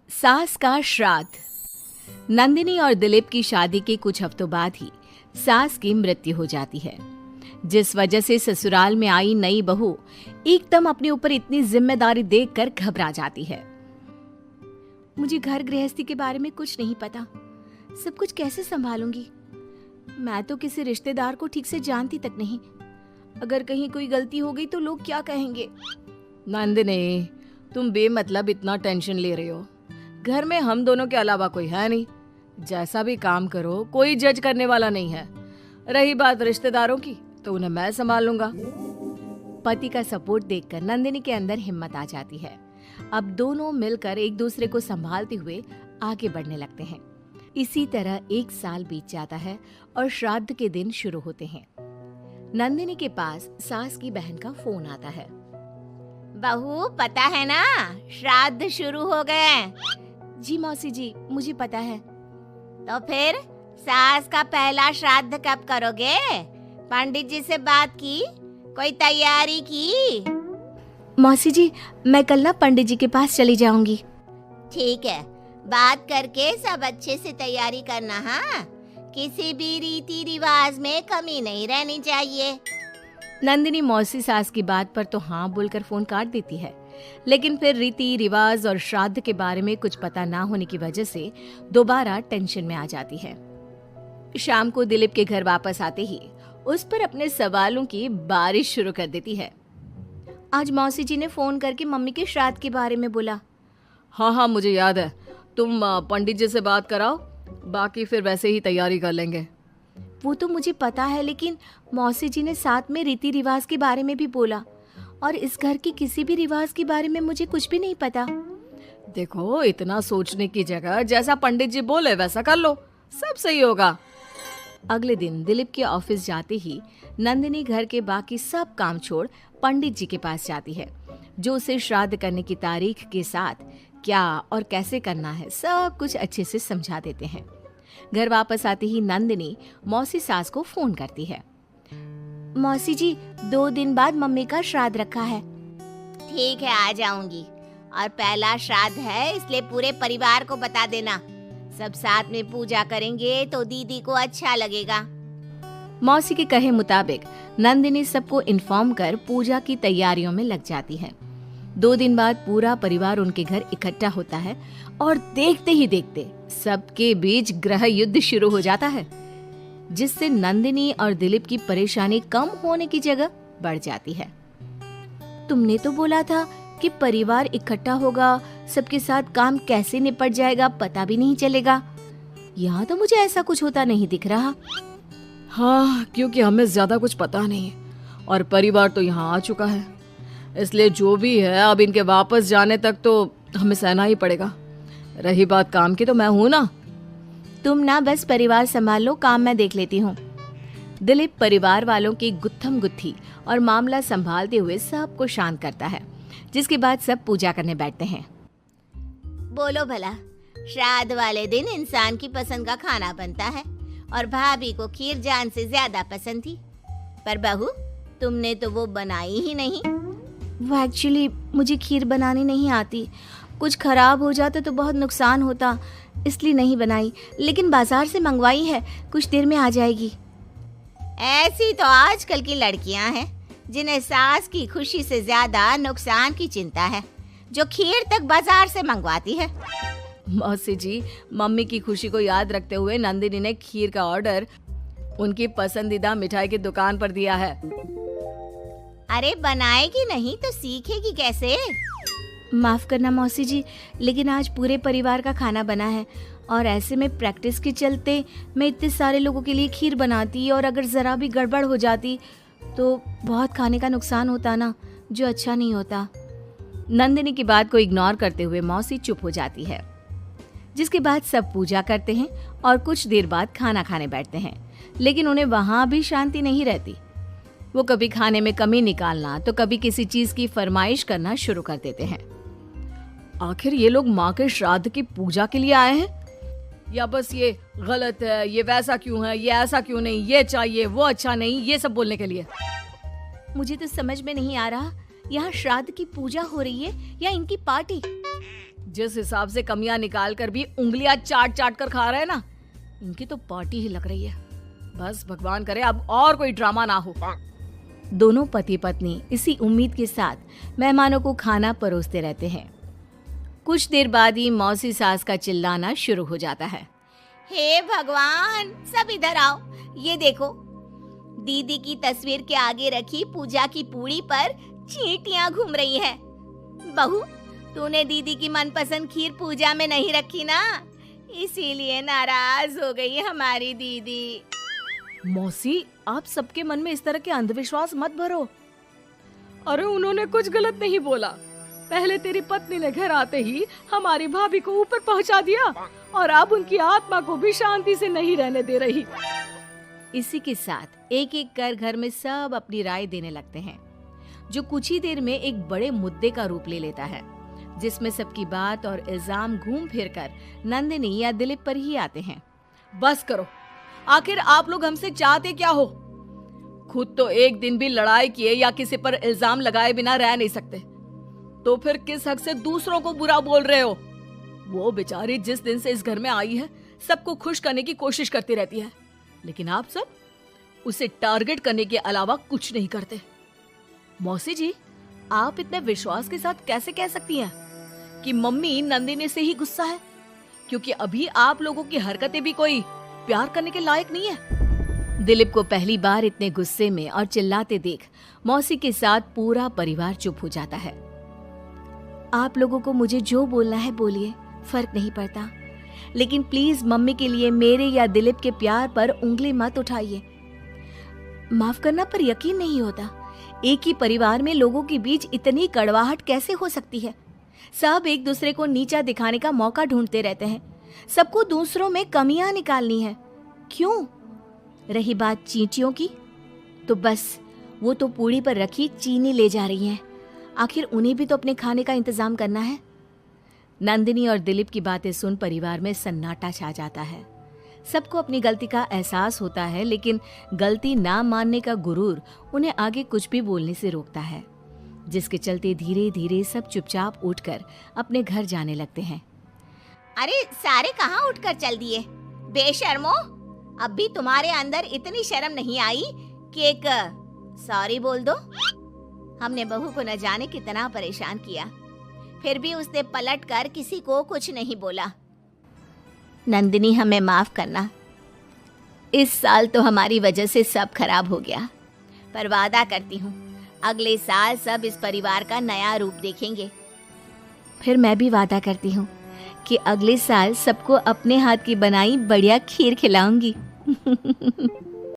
सास का श्राद्ध। नंदिनी और दिलीप की शादी के कुछ हफ्तों बाद ही सास की मृत्यु हो जाती है, जिस वजह से ससुराल में आई नई बहू एकदम अपने ऊपर इतनी जिम्मेदारी देखकर घबरा जाती है। मुझे घर गृहस्थी के बारे में कुछ नहीं पता, सब कुछ कैसे संभालूंगी? मैं तो किसी रिश्तेदार को ठीक से जानती तक नहीं। अगर कहीं कोई गलती हो गई तो लोग क्या कहेंगे? नंदिनी, तुम बेमतलब इतना टेंशन ले रही हो। घर में हम दोनों के अलावा कोई है नहीं। जैसा भी काम करो कोई जज करने वाला नहीं है। रही बात रिश्तेदारों की तो उन्हें मैं संभाल लूंगा। पति का सपोर्ट देखकर नंदिनी के अंदर हिम्मत आ जाती है। अब दोनों मिलकर एक दूसरे को संभालते हुए आगे बढ़ने लगते हैं। इसी तरह 1 साल बीत जाता है और श्राद्ध के दिन शुरू होते हैं। नंदिनी के पास सास की बहन का फोन आता है। बहू, पता है ना, श्राद्ध शुरू हो गए। जी मौसी जी, मुझे पता है। तो फिर सास का पहला श्राद्ध कब करोगे? पंडित जी से बात की? कोई तैयारी की? मौसी जी, मैं कल ना पंडित जी के पास चली जाऊंगी। ठीक है, बात करके सब अच्छे से तैयारी करना। हाँ, किसी भी रीति रिवाज में कमी नहीं रहनी चाहिए। नंदिनी मौसी सास की बात पर तो हाँ बोलकर फोन काट देती है, लेकिन फिर रीति रिवाज और श्राद्ध के बारे में कुछ पता ना होने की वजह से दोबारा टेंशन में आ जाती है। शाम को दिलीप के घर वापस आते ही उस पर अपने सवालों की बारिश शुरू कर देती है। आज मौसी जी ने फोन करके मम्मी के श्राद्ध के बारे में बोला। हाँ, मुझे याद है। तुम पंडित जी से बात कराओ, बाकी फिर वैसे ही तैयारी कर लेंगे। वो तो मुझे पता है, लेकिन मौसी जी ने साथ में रीति रिवाज के बारे में भी बोला, और इस घर की किसी भी रिवाज के बारे में मुझे कुछ भी नहीं पता। देखो, इतना सोचने की जगह जैसा पंडित जी बोले वैसा कर लो, सब सही होगा। अगले दिन दिलीप के ऑफिस जाते ही नंदिनी घर के बाकी सब काम छोड़ पंडित जी के पास जाती है, जो उसे श्राद्ध करने की तारीख के साथ क्या और कैसे करना है सब कुछ अच्छे से समझा देते हैं। घर वापस आते ही नंदिनी मौसी सास को फोन करती है। मौसी जी, 2 दिन बाद मम्मी का श्राद्ध रखा है। ठीक है, आ जाऊंगी। और पहला श्राद्ध है, इसलिए पूरे परिवार को बता देना। सब साथ में पूजा करेंगे तो दीदी को अच्छा लगेगा। मौसी के कहे मुताबिक नंदिनी सबको इन्फॉर्म कर पूजा की तैयारियों में लग जाती है। 2 दिन बाद पूरा परिवार उनके घर इकट्ठा होता है और देखते ही देखते सबके बीच गृह युद्ध शुरू हो जाता है, जिससे नंदिनी और दिलीप की परेशानी कम होने की जगह बढ़ जाती है। तुमने तो बोला था कि परिवार इकट्ठा होगा, सबके साथ काम कैसे निपट जाएगा पता भी नहीं चलेगा। यहाँ तो मुझे ऐसा कुछ होता नहीं दिख रहा। हाँ, क्योंकि हमें ज्यादा कुछ पता नहीं है और परिवार तो यहाँ आ चुका है, इसलिए जो भी है अब इनके वापस जाने तक तो हमें सहना ही पड़ेगा। रही बात काम की तो मैं हूं ना। तुम ना बस परिवार संभाल लो, काम मैं देख लेती हूँ। दिलीप परिवार वालों की गुत्थम गुत्थी और मामला संभालते हुए सबको शांत करता है, जिसके बाद सब पूजा करने बैठते हैं। बोलो भला, श्राद्ध वाले दिन इंसान की पसंद का खाना बनता है और भाभी को खीर जान से ज्यादा पसंद थी, पर बहू तुमने तो वो बनाई ही नहीं। वो एक्चुअली मुझे खीर बनानी नहीं आती, कुछ खराब हो जाता तो बहुत नुकसान होता, इसलिए नहीं बनाई, लेकिन बाजार से मंगवाई है, कुछ देर में आ जाएगी। ऐसी तो आजकल की लड़कियां हैं जिन्हें सास की खुशी से ज्यादा नुकसान की चिंता है, जो खीर तक बाजार से मंगवाती है। मौसी जी, मम्मी की खुशी को याद रखते हुए नंदिनी ने खीर का ऑर्डर उनकी पसंदीदा मिठाई की दुकान पर दिया है। अरे बनाएगी नहीं तो सीखेगी कैसे? माफ करना मौसी जी, लेकिन आज पूरे परिवार का खाना बना है और ऐसे में प्रैक्टिस के चलते मैं इतने सारे लोगों के लिए खीर बनाती और अगर जरा भी गड़बड़ हो जाती तो बहुत खाने का नुकसान होता ना, जो अच्छा नहीं होता। नंदिनी की बात को इग्नोर करते हुए मौसी चुप हो जाती है, जिसके बाद सब पूजा करते हैं और कुछ देर बाद खाना खाने बैठते हैं, लेकिन उन्हें वहां भी शांति नहीं रहती। वो कभी खाने में कमी निकालना तो कभी किसी चीज की फरमाइश करना शुरू कर देते हैं। आखिर ये लोग माँ के श्राद्ध की पूजा के लिए आए हैं या बस ये गलत है, ये वैसा क्यों है, ये ऐसा क्यों नहीं, ये चाहिए वो अच्छा नहीं, ये सब बोलने के लिए? मुझे तो समझ में नहीं आ रहा, यहाँ श्राद्ध की पूजा हो रही है या इनकी पार्टी? जिस हिसाब से कमियां निकाल कर भी उंगलियां चाट चाट कर खा रहे हैं ना, इनकी तो पार्टी ही लग रही है। बस भगवान करे अब और कोई ड्रामा ना हो। दोनों पति पत्नी इसी उम्मीद के साथ मेहमानों को खाना परोसते रहते हैं। कुछ देर बाद ही मौसी सास का चिल्लाना शुरू हो जाता है। हे भगवान, सब इधर आओ। ये देखो, दीदी की तस्वीर के आगे रखी पूजा की पूड़ी पर चींटियां घूम रही है। बहू, तूने दीदी की मनपसंद खीर पूजा में नहीं रखी ना, इसीलिए नाराज हो गई हमारी दीदी। मौसी, आप सबके मन में इस तरह के अंधविश्वास मत भरो। अरे उन्होंने कुछ गलत नहीं बोला। पहले तेरी पत्नी ने घर आते ही हमारी भाभी को ऊपर पहुंचा दिया और अब उनकी आत्मा को भी शांति से नहीं रहने दे रही। इसी के साथ एक एक कर घर में सब अपनी राय देने लगते हैं, जो कुछ ही देर में एक बड़े मुद्दे का रूप ले लेता है, जिसमें सबकी बात और इल्जाम घूम फिर कर नंदिनी या दिलीप पर ही आते हैं। बस करो, आखिर आप लोग हमसे चाहते क्या हो? खुद तो एक दिन भी लड़ाई किए या किसी पर इल्जाम लगाए बिना रह नहीं सकते, तो फिर किस हक से दूसरों को बुरा बोल रहे हो? वो बेचारी जिस दिन से इस घर में आई है सबको खुश करने की कोशिश करती रहती है, लेकिन आप सब उसे टारगेट करने के अलावा कुछ नहीं करते। मौसी जी, आप इतने विश्वास के साथ कैसे कह सकती हैं कि मम्मी नंदिनी से ही गुस्सा है, क्योंकि अभी आप लोगों की हरकतें भी कोई प्यार करने के लायक नहीं है। दिलीप को पहली बार इतने गुस्से में और चिल्लाते देख मौसी के साथ पूरा परिवार चुप हो जाता है। आप लोगों को मुझे जो बोलना है बोलिए, फर्क नहीं पड़ता, लेकिन प्लीज मम्मी के लिए मेरे या दिलीप के प्यार पर उंगली मत उठाइए। माफ करना पर यकीन नहीं होता, एक ही परिवार में लोगों के बीच इतनी कड़वाहट कैसे हो सकती है? सब एक दूसरे को नीचा दिखाने का मौका ढूंढते रहते हैं, सबको दूसरों में कमियां निकालनी है। क्यों? रही बात चींटियों की, तो बस वो तो पूड़ी पर रखी चीनी ले जा रही हैं। आखिर उन्हें भी तो अपने खाने का इंतजाम करना है। नंदिनी और दिलीप की बातें सुन परिवार में सन्नाटा छा जाता है। सबको अपनी गलती का एहसास होता है, लेकिन गलती ना मानने का गुरूर उन्हें आगे कुछ भी बोलने से रोकता है, जिसके चलते धीरे धीरे सब चुपचाप उठकर अपने घर जाने लगते हैं। अरे सारे कहाँ उठकर चल दिए? बेशर्मो, अब भी तुम्हारे अंदर इतनी शर्म नहीं आई कि एक सॉरी बोल दो? हमने बहू को न जाने कितना परेशान किया, फिर भी उसने पलट कर किसी को कुछ नहीं बोला। नंदिनी, हमें माफ करना, इस साल तो हमारी वजह से सब खराब हो गया, पर वादा करती हूँ अगले साल सब इस परिवार का नया रूप देखेंगे। फिर मैं भी वादा करती हूँ कि अगले साल सबको अपने हाथ की बनाई बढ़िया खीर खिलाऊंगी।